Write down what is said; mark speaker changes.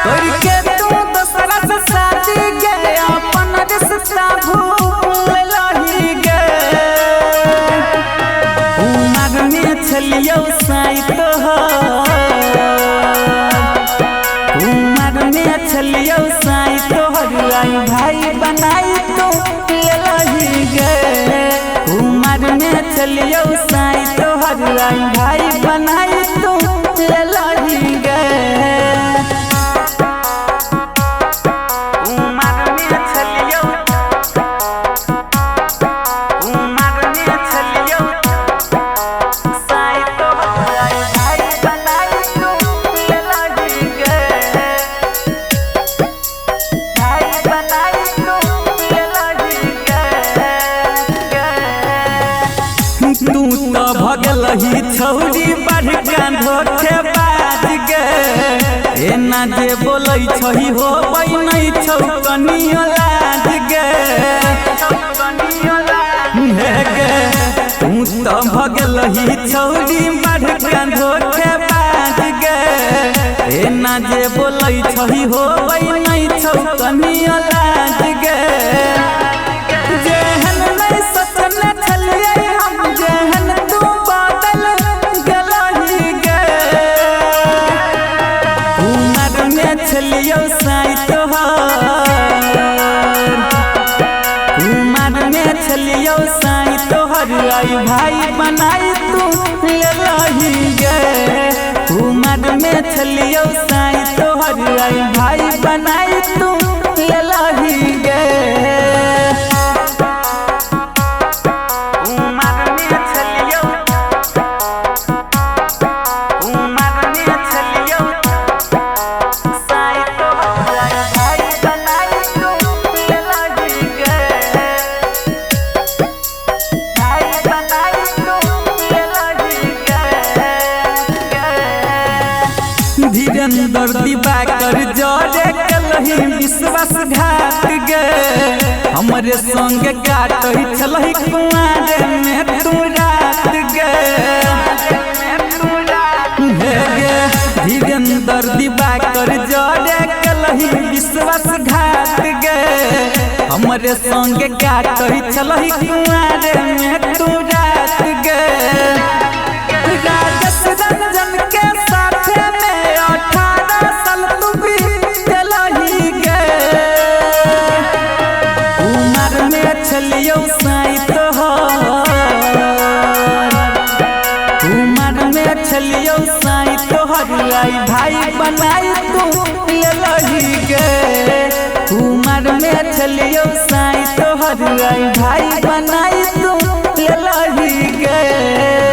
Speaker 1: करके तू दूसरा से शादी गे अपन रिश्ता भूल लही गे उमर में छलियो साई उमर में छलियो साई तोहर आई भाई बनाई तू लही गे उमर में छलियो साई तोहर आई भाई बनाई तू लही गे तू तो भगल ही छौरी बढ़ के धोखे बाज गे एना जे बोलै छही हो नहीं छौ कनियो लाज गे हे गे तू तो भगल ही छौरी बढ़ के धोखे बाज गे एना जे बोलै छही हो नहीं छौ कनियो लाज गे छलियो साई तोहर उमर में छलियो साई तोहर आई भाई बनाई तू लही गे उमर में छलियो साई तोहर आई भाई बनाई तू लही गे धीरेन्द्र दिवाकर जरे कलही विश्वासघात गे हमरे संग काटही छलही कुआरे में तू रात गे हे गे धीरेन्द्र दिवाकर जरे कलही विश्वासघात गे हमरे संग काटही छलही कुआरे में तू रात गे राजेश रंजन के साथे में 18 साल तू बीत लही गे उमर में छलियो साई तोहर उमर में छलियो साई तोहर आई भाई बनाई तू लही गे उमर में छलियो साई तोहर आई भाई बनाई तू लही गे।